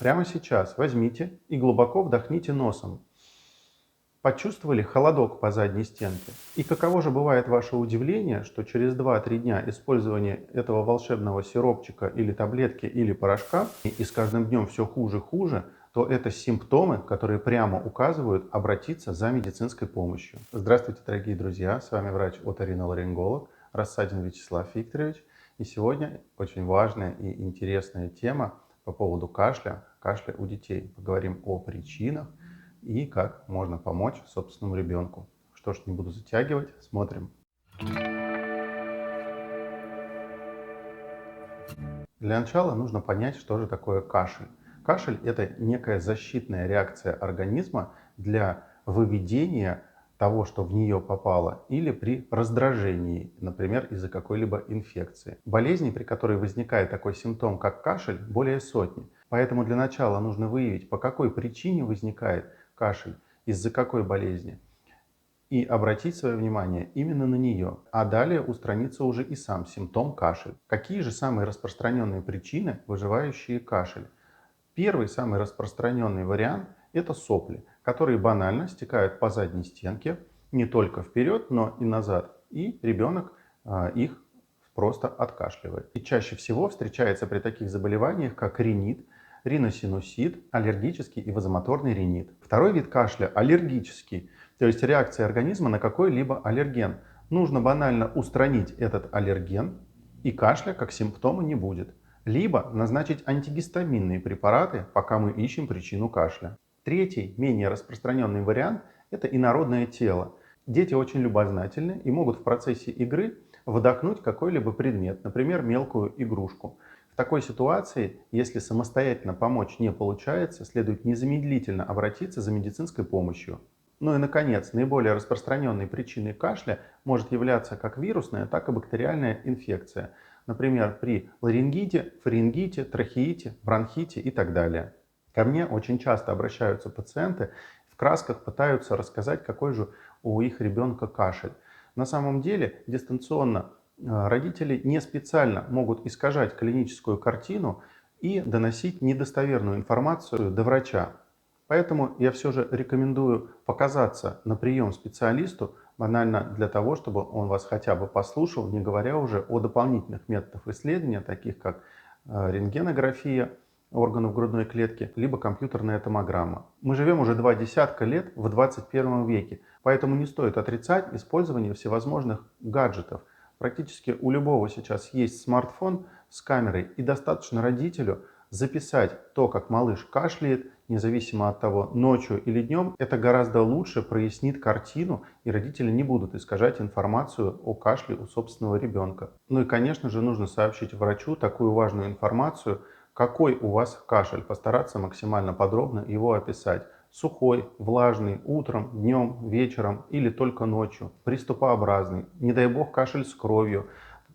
Прямо сейчас возьмите и глубоко вдохните носом. Почувствовали холодок по задней стенке? И каково же бывает ваше удивление, что через 2-3 дня использования этого волшебного сиропчика или таблетки или порошка, и с каждым днем все хуже, то это симптомы, которые прямо указывают обратиться за медицинской помощью. Здравствуйте, дорогие друзья, с вами врач-оториноларинголог Рассадин Вячеслав Викторович. И сегодня очень важная и интересная тема по поводу кашля у детей. Поговорим о причинах и как можно помочь собственному ребенку. Что ж, не буду затягивать, смотрим. Для начала нужно понять, что же такое кашель. Кашель – это некая защитная реакция организма для выведения того, что в нее попало, или при раздражении, например, из-за какой-либо инфекции. Болезней, при которой возникает такой симптом, как кашель, более сотни. Поэтому для начала нужно выявить, по какой причине возникает кашель, из-за какой болезни, и обратить свое внимание именно на нее. А далее устранится уже и сам симптом кашель. Какие же самые распространенные причины, вызывающие кашель? Первый, самый распространенный вариант – это сопли, которые банально стекают по задней стенке, не только вперед, но и назад. И ребенок их просто откашливает. И чаще всего встречается при таких заболеваниях, как ринит, риносинусит, аллергический и вазомоторный ринит. Второй вид кашля – аллергический, то есть реакция организма на какой-либо аллерген. Нужно банально устранить этот аллерген, и кашля как симптома не будет. Либо назначить антигистаминные препараты, пока мы ищем причину кашля. Третий, менее распространенный вариант – это инородное тело. Дети очень любознательны и могут в процессе игры вдохнуть какой-либо предмет, например, мелкую игрушку. В такой ситуации, если самостоятельно помочь не получается, следует незамедлительно обратиться за медицинской помощью. Ну и, наконец, наиболее распространенной причиной кашля может являться как вирусная, так и бактериальная инфекция. Например, при ларингите, фарингите, трахеите, бронхите и так далее. Ко мне очень часто обращаются пациенты, в красках пытаются рассказать, какой же у их ребенка кашель. На самом деле дистанционно родители не специально могут искажать клиническую картину и доносить недостоверную информацию до врача. Поэтому я все же рекомендую показаться на прием специалисту, банально для того, чтобы он вас хотя бы послушал, не говоря уже о дополнительных методах исследования, таких как рентгенография органов грудной клетки, либо компьютерная томограмма. Мы живем уже 20 лет в 21 веке, поэтому не стоит отрицать использование всевозможных гаджетов. Практически у любого сейчас есть смартфон с камерой, и достаточно родителю записать то, как малыш кашляет, независимо от того, ночью или днем. Это гораздо лучше прояснит картину, и родители не будут искажать информацию о кашле у собственного ребенка. Ну и, конечно же, нужно сообщить врачу такую важную информацию, какой у вас кашель, постараться максимально подробно его описать. Сухой, влажный, утром, днем, вечером или только ночью, приступообразный, не дай бог кашель с кровью.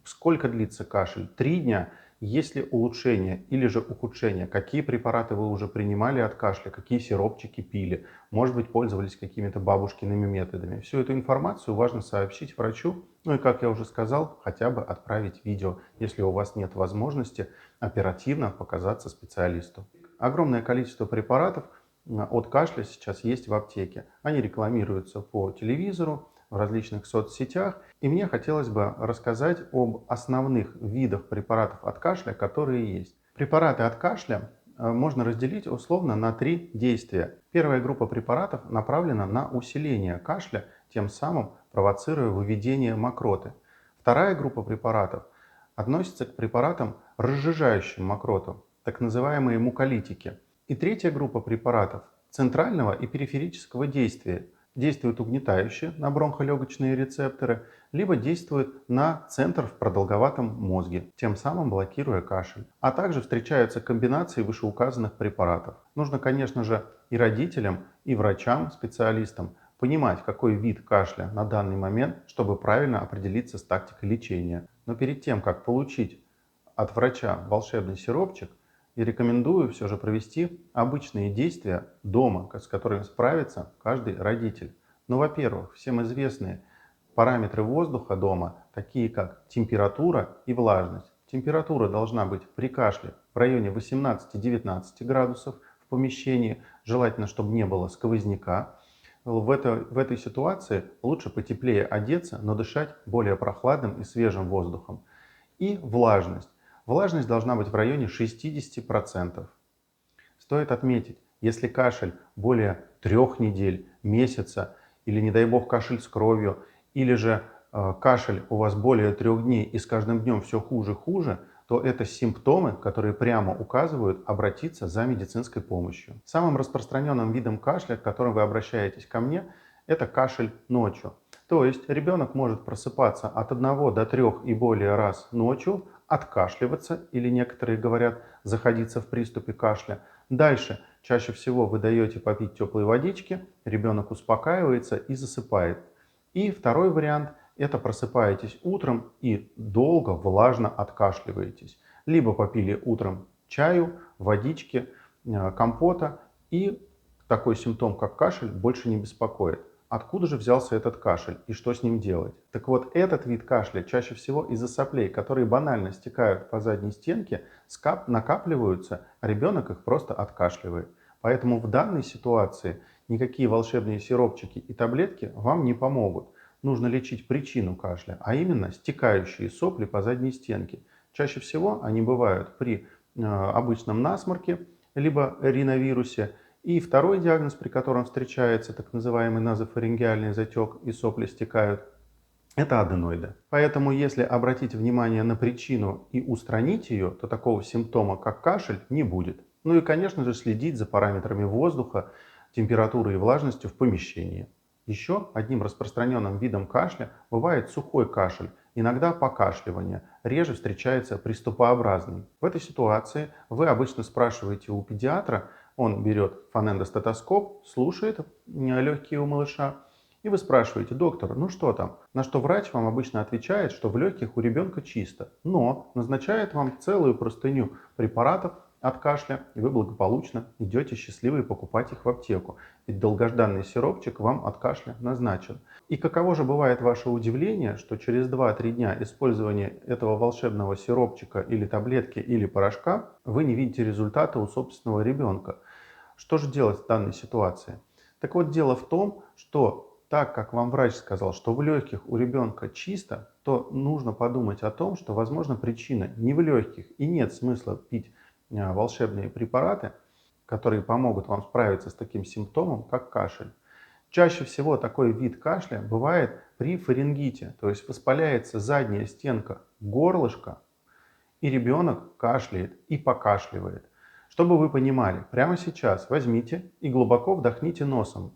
Сколько длится кашель? 3 дня. Есть ли улучшение или же ухудшение? Какие препараты вы уже принимали от кашля? Какие сиропчики пили? Может быть, пользовались какими-то бабушкиными методами? Всю эту информацию важно сообщить врачу. Ну и, как я уже сказал, хотя бы отправить видео, если у вас нет возможности оперативно показаться специалисту. Огромное количество препаратов от кашля сейчас есть в аптеке. Они рекламируются по телевизору, в различных соцсетях. И мне хотелось бы рассказать об основных видах препаратов от кашля, которые есть. Препараты от кашля можно разделить условно на 3 действия. Первая группа препаратов направлена на усиление кашля, тем самым провоцируя выведение мокроты. Вторая группа препаратов относится к препаратам, разжижающим мокроту, так называемые муколитики. И третья группа препаратов центрального и периферического действия. Действует угнетающе на бронхолегочные рецепторы, либо действует на центр в продолговатом мозге, тем самым блокируя кашель. А также встречаются комбинации вышеуказанных препаратов. Нужно, конечно же, и родителям, и врачам, специалистам понимать, какой вид кашля на данный момент, чтобы правильно определиться с тактикой лечения. Но перед тем, как получить от врача волшебный сиропчик, и рекомендую все же провести обычные действия дома, с которыми справится каждый родитель. Ну, во-первых, всем известные параметры воздуха дома, такие как температура и влажность. Температура должна быть при кашле в районе 18-19 градусов в помещении. Желательно, чтобы не было сквозняка. В этой ситуации лучше потеплее одеться, но дышать более прохладным и свежим воздухом. И влажность. Влажность должна быть в районе 60%. Стоит отметить, если кашель более 3 недель, месяца, или, не дай бог, кашель с кровью, или же кашель у вас более 3 дней и с каждым днем все хуже, то это симптомы, которые прямо указывают обратиться за медицинской помощью. Самым распространенным видом кашля, к которому вы обращаетесь ко мне, это кашель ночью. То есть ребенок может просыпаться от 1 до 3 и более раз ночью, откашливаться, или некоторые говорят заходиться в приступе кашля. Дальше чаще всего вы даете попить теплой водички, ребенок успокаивается и засыпает. И второй вариант – это просыпаетесь утром и долго, влажно откашливаетесь. Либо попили утром чаю, водички, компота, и такой симптом, как кашель, больше не беспокоит. Откуда же взялся этот кашель и что с ним делать? Так вот, этот вид кашля чаще всего из-за соплей, которые банально стекают по задней стенке, накапливаются, а ребенок их просто откашливает. Поэтому в данной ситуации никакие волшебные сиропчики и таблетки вам не помогут. Нужно лечить причину кашля, а именно стекающие сопли по задней стенке. Чаще всего они бывают при обычном насморке, либо риновирусе. И второй диагноз, при котором встречается так называемый назофарингеальный затек и сопли стекают, это аденоиды. Поэтому, если обратить внимание на причину и устранить ее, то такого симптома, как кашель, не будет. Ну и, конечно же, следить за параметрами воздуха, температуры и влажности в помещении. Еще одним распространенным видом кашля бывает сухой кашель, иногда покашливание, реже встречается приступообразный. В этой ситуации вы обычно спрашиваете у педиатра, он берет фонендостетоскоп, слушает легкие у малыша, и вы спрашиваете: доктор, ну что там? На что врач вам обычно отвечает, что в легких у ребенка чисто, но назначает вам целую простыню препаратов от кашля, и вы благополучно идете счастливые покупать их в аптеку. Ведь долгожданный сиропчик вам от кашля назначен. И каково же бывает ваше удивление, что через 2-3 дня использования этого волшебного сиропчика или таблетки или порошка вы не видите результата у собственного ребенка. Что же делать в данной ситуации? Так вот, дело в том, что так как вам врач сказал, что в легких у ребенка чисто, то нужно подумать о том, что, возможно, причина не в легких и нет смысла пить волшебные препараты, которые помогут вам справиться с таким симптомом, как кашель. Чаще всего такой вид кашля бывает при фарингите, то есть воспаляется задняя стенка горлышка, и ребенок кашляет и покашливает. Чтобы вы понимали, прямо сейчас возьмите и глубоко вдохните носом.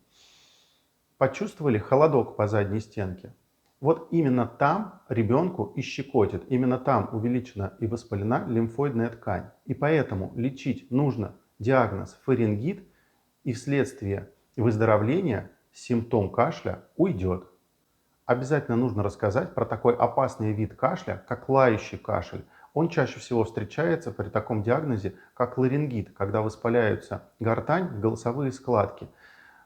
Почувствовали холодок по задней стенке? Вот именно там ребенку и щекотит, именно там увеличена и воспалена лимфоидная ткань. И поэтому лечить нужно диагноз фарингит, и вследствие выздоровления симптом кашля уйдет. Обязательно нужно рассказать про такой опасный вид кашля, как лающий кашель. Он чаще всего встречается при таком диагнозе, как ларингит, когда воспаляются гортань, голосовые складки.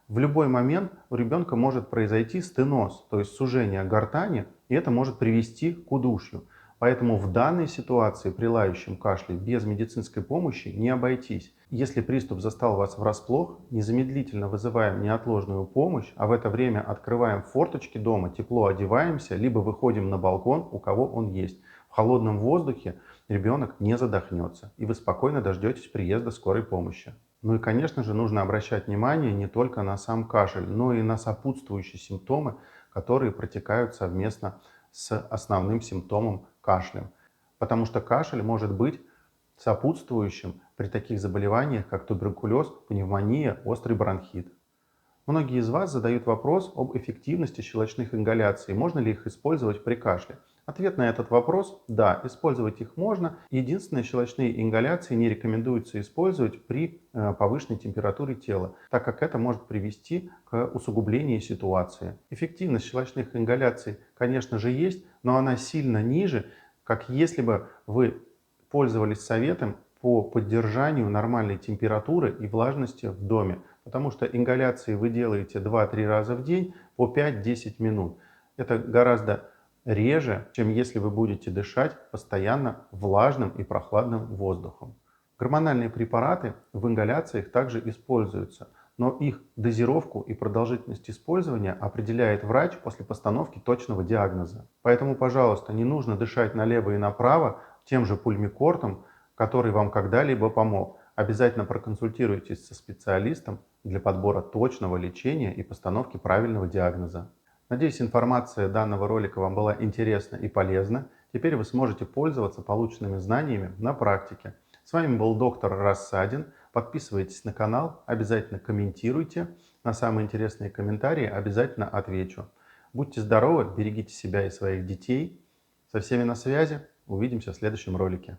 В любой момент у ребенка может произойти стеноз, то есть сужение гортани, и это может привести к удушью. Поэтому в данной ситуации при лающем кашле без медицинской помощи не обойтись. Если приступ застал вас врасплох, незамедлительно вызываем неотложную помощь, а в это время открываем форточки дома, тепло одеваемся, либо выходим на балкон, у кого он есть. В холодном воздухе ребенок не задохнется, и вы спокойно дождетесь приезда скорой помощи. Ну и, конечно же, нужно обращать внимание не только на сам кашель, но и на сопутствующие симптомы, которые протекают совместно с основным симптомом кашля. Потому что кашель может быть сопутствующим при таких заболеваниях, как туберкулез, пневмония, острый бронхит. Многие из вас задают вопрос об эффективности щелочных ингаляций, можно ли их использовать при кашле. Ответ на этот вопрос – да, использовать их можно. Единственное, щелочные ингаляции не рекомендуется использовать при повышенной температуре тела, так как это может привести к усугублению ситуации. Эффективность щелочных ингаляций, конечно же, есть, но она сильно ниже, как если бы вы пользовались советом по поддержанию нормальной температуры и влажности в доме. Потому что ингаляции вы делаете 2-3 раза в день по 5-10 минут. Это гораздо реже, чем если вы будете дышать постоянно влажным и прохладным воздухом. Гормональные препараты в ингаляциях также используются, но их дозировку и продолжительность использования определяет врач после постановки точного диагноза. Поэтому, пожалуйста, не нужно дышать налево и направо тем же пульмикортом, который вам когда-либо помог. Обязательно проконсультируйтесь со специалистом для подбора точного лечения и постановки правильного диагноза. Надеюсь, информация данного ролика вам была интересна и полезна. Теперь вы сможете пользоваться полученными знаниями на практике. С вами был доктор Рассадин. Подписывайтесь на канал, обязательно комментируйте. На самые интересные комментарии обязательно отвечу. Будьте здоровы, берегите себя и своих детей. Со всеми на связи. Увидимся в следующем ролике.